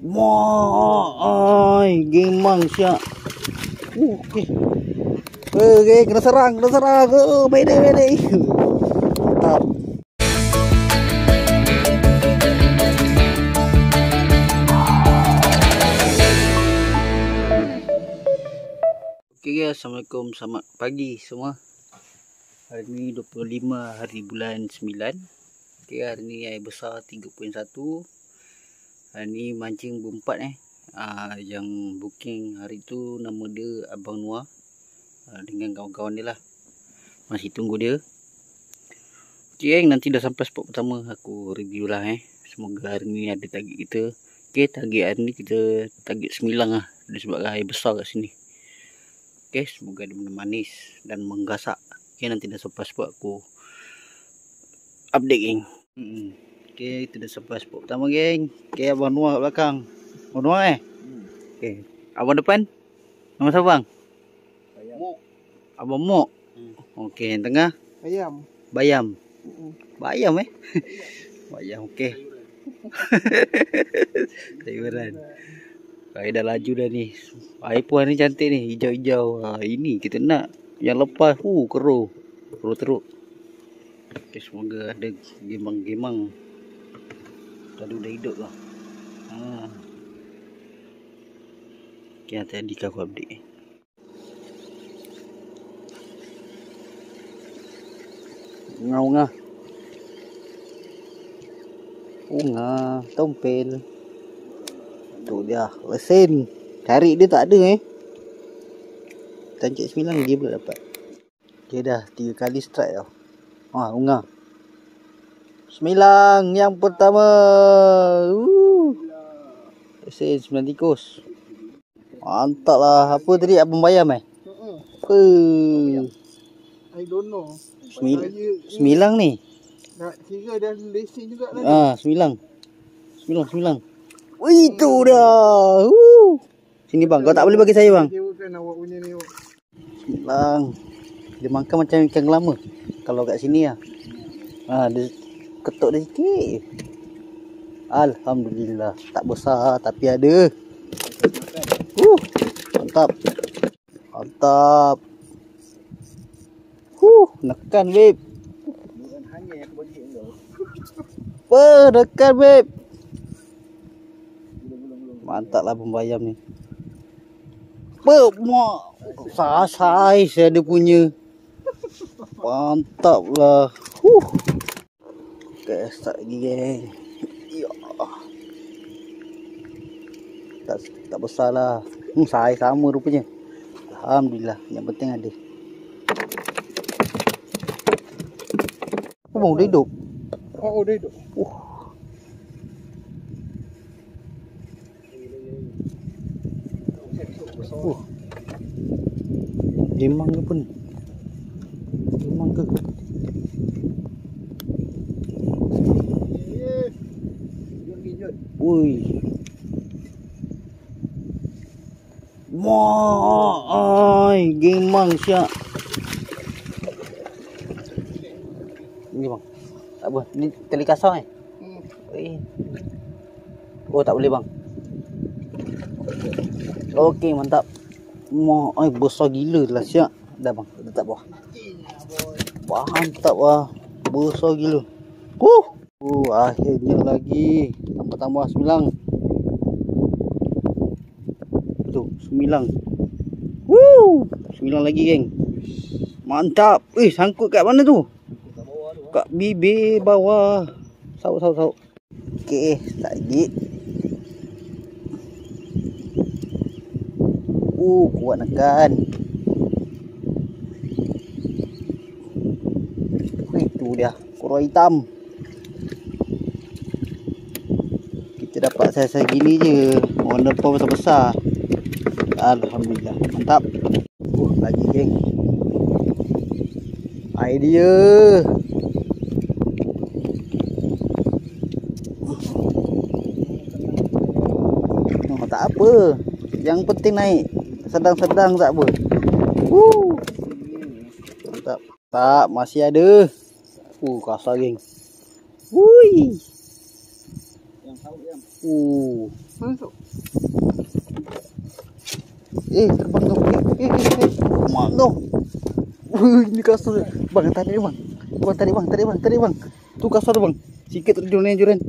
Wah, ai, gemang siap. Okey. Okey, kena serang. Baik dah. Mantap. Okey guys, assalamualaikum, selamat pagi semua. Hari ni 25 hari bulan 9. Okey, hari ni air besar 3.1. Hari ni mancing berempat yang booking hari tu nama dia Abang Noah dengan kawan-kawan dia lah. Masih tunggu dia. Okey, nanti dah sampai spot pertama aku review lah Semoga hari ni ada target kita. Okey, target hari ni kita target 9 lah. Disebabkan air besar kat sini. Okey, semoga dia manis dan menggasak. Okey, nanti dah sampai spot aku update geng. Okey, kita dah sampai spot pertama geng. Okey, Abang Noah kat belakang. Abang Noah Okey, abang depan? Nama siapa bang? Mok. Abang Mok. Okey, yang tengah? Bayam. Bayam Bayam, okey. Sayuran. Air dah laju dah ni. Air pun ni cantik ni, hijau-hijau. Ini kita nak. Yang lepas keruh teruk. Okey, semoga ada gemang-gemang. Tadi dah hidup lah. Okey, nanti aku update. Ngau-ngah. Unga, tompel. Tu dia, lesen. Cari dia tak ada Tancik 9 dia pula dapat. Dia dah 3 kali strike tau. Unga. 9 yang pertama. Lesen 9 tikus. Mantap lah. Apa tadi, abang bayam I don't know. 9 ni. Nak kira dah lesen juga lah. 9. Wih, tu dah. Sini bang, kau tak boleh bagi saya bang. Awak punya ni. 9. Dia makan macam ikan lama. Kalau kat sini dia ketuk dia sikit. Alhamdulillah. Tak besar tapi ada. Mantap. Nekan babe. Nekan babe. Mantap lah pembayam ni. Saiz ada punya. Mantap lah. Okay, start lagi geng. Tak besar lah. Saiz sama rupanya. Alhamdulillah, yang penting ada. Bang, dia hidup. Dia hidup. Gemang ke apa ni? Gemang ke? Ui. Ai, gemang siap. Ni bang. Tak apa, ni tali kasar tak boleh bang. Okey, mantap. Besar gila lah siap. Dah bang, letak bawah. Mantap lah. Besar gila. Akhirnya lagi. Tambah 9. Tu, 9. 9 lagi geng. Mantap. Sangkut kat mana tu? Kat bibir bawah. Sauk. Okey, lagi. Kuat nekan. Itu dia, kurang hitam. Kita dapat saiz gini je. Warna pun besar-besar. Alhamdulillah, mantap. Lagi geng. Idea. Tak apa. Yang penting naik. Sedang-sedang tak apa. Mantap. Tak, masih ada. Kasar geng. Yang tahu yang. Mana tu? Terbang tu. Mak tu. Ini kasar. Bang, tarik bang. Tarik bang. Tu kasar bang. Sikit terjun ni juran.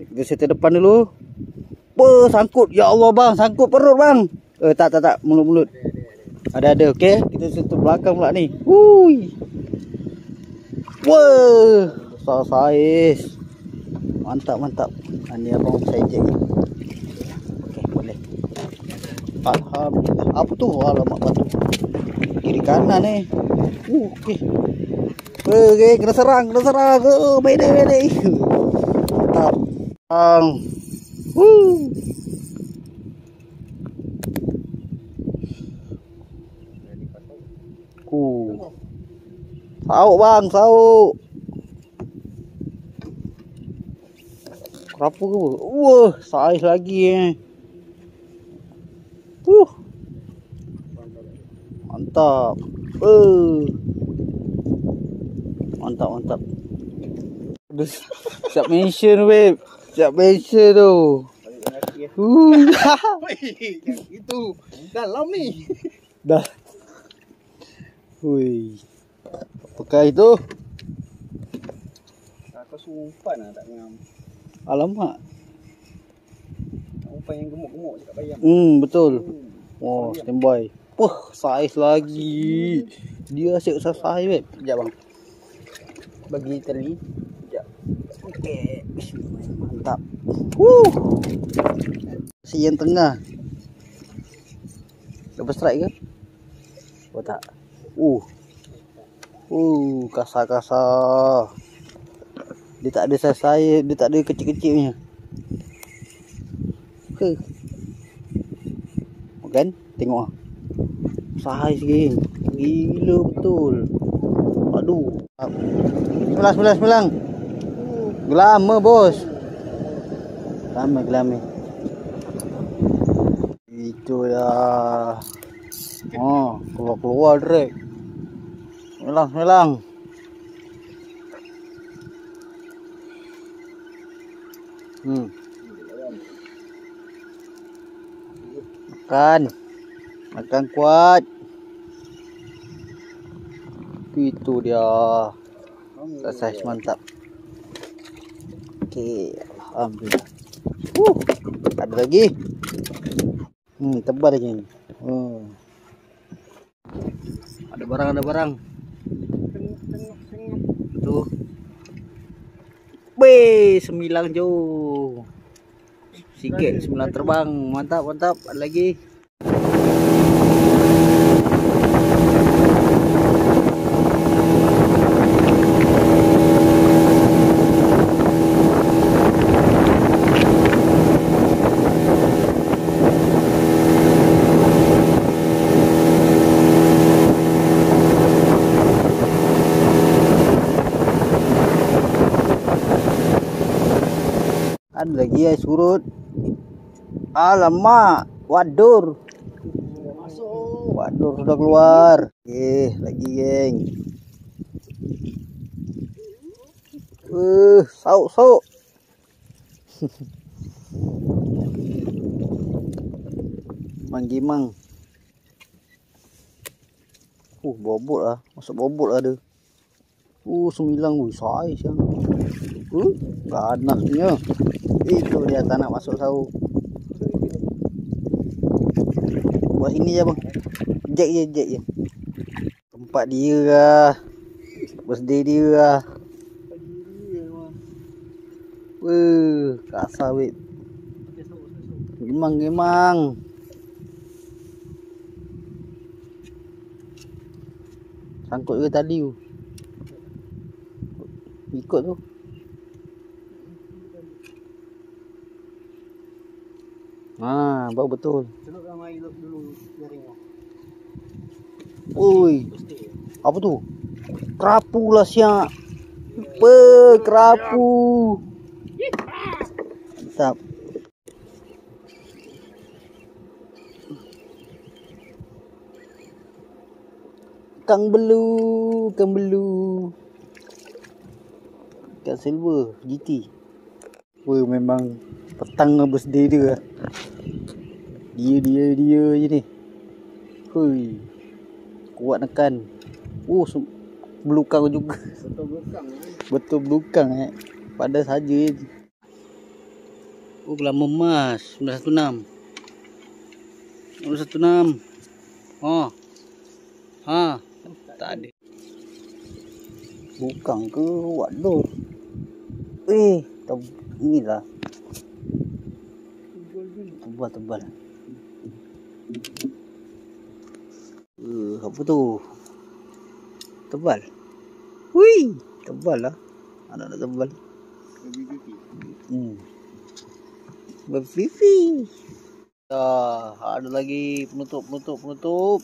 Kita set depan dulu. Sangkut. Ya Allah bang, sangkut perut bang. Tak. Mulut. Ada. Okey. Kita set belakang pula ni. Besar saiz. Mantap. Ini abang saya je. Okey, boleh. Alhamdulillah. Apa tu? Alamak batu. Kiri kanan ni. Okey. Kena serang. Baik. Mantap. Sauk bang, sauk. Kenapa ke? Saiz lagi Mantap. Mantap. Siap mention babe. Siap mention tu. Itu dalam ni. Dah. Apakah itu? Kau sumpan lah tak ngam. Alamak. Umpan yang gemuk-gemuk cakap bayang. Betul. Standby. Saiz lagi. Dia asyik usah saiz babe. Sekejap bang. Bagi tali. Sekejap. Okey. Mantap. Si yang tengah. Double strike ke? Tak. Kasar. Dia tak ada saiz, dia tak ada kecil-kecilnya. Kan? Tengok ah. Saiz geng. Gila betul. Aduh. 19. Gelama bos. Gelama. Itu dah. Keluar direct. Melang. Makan kuat. Itu dia. Saiz mantap. Okey, alhamdulillah. Ada lagi. Tebal lagi. Ada barang. Tu. 9 jauh. Sikit 9 terbang. Mantap. Ada lagi. Ada lagi air surut. Alamak, wadur. Masuk. Wadur sudah keluar. Lagi geng. Sauk. Mang. Bobot lah. Masuk bobot lah ada. 9 saiz yang. Ganasnya. Itu dia tak nak masuk sauk. Buat sini je bang. Jack je. Tempat dia lah. Birthday dia lah. Kasar weh. Gemang. Sangkut ke tali tu? Ikut tu. Bau betul. Celuk dalam air dulu jaring. Apa tu? Kerapu lah siap. Kerapu. Mantap. Kang belu. Ikan silver GT. Memang Petang birthday dia. Dia je ni. Hui. Kuat nekan. Belukang juga. Betul belakang. Betul belukang Pada saja je. Lama emas 916. 916. Tak ada. Belukang ke waduh. Inilah. Tebal. Apa tu? Tebal. Hui, tebal lah. Anak tebal. Berpipi. Ada lagi penutup.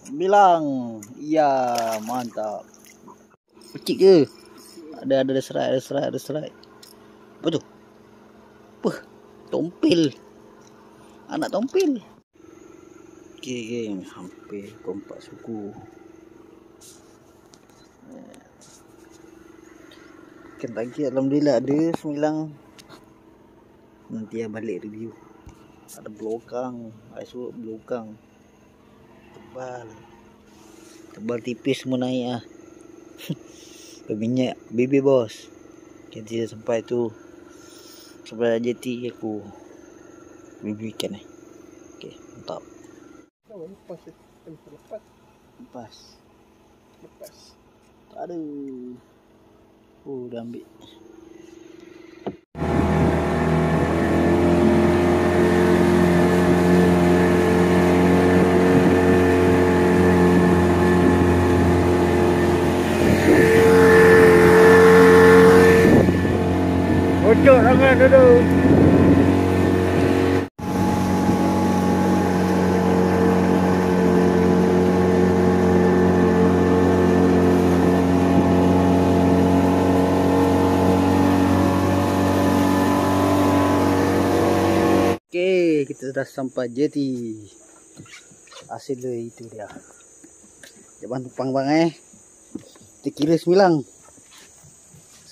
Bilang. Ya, mantap. Kecil ke? Ada serai. Apa tu? Tompel. Anak tompel. Okey, hampir kompak suku. Lagi alhamdulillah ada 9. Nanti balik review. Ada belukang, suruh belukang. Tebal tipis semua naik Berminyak baby bos. Kita sampai tu. Sampai JT aku review ikan Okey, mantap. Lepas. Tak ada. Dah ambil. Bocok sangat tu. Okey, kita dah sampai jeti. Hasil dia itu dia. Jangan tupang bang Kita kira 9.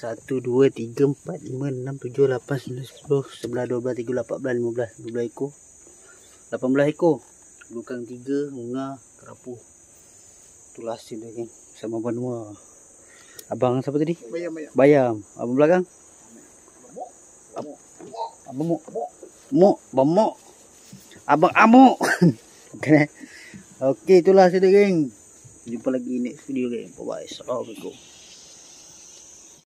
1, 2, 3, 4, 5, 6, 7, 8, 9, 10, 11, 12, 13, 14, 15, 12 ekor. 18 ekor. Belukang 3, bunga, kerapu. Itulah hasil dia kan. Sama benua. Abang siapa tadi? Bayam. Abang belakang? Abang Mok. Abang Amok. Okey, itulah hasil dia geng. Jumpa lagi next video geng. Bye bye. Assalamualaikum.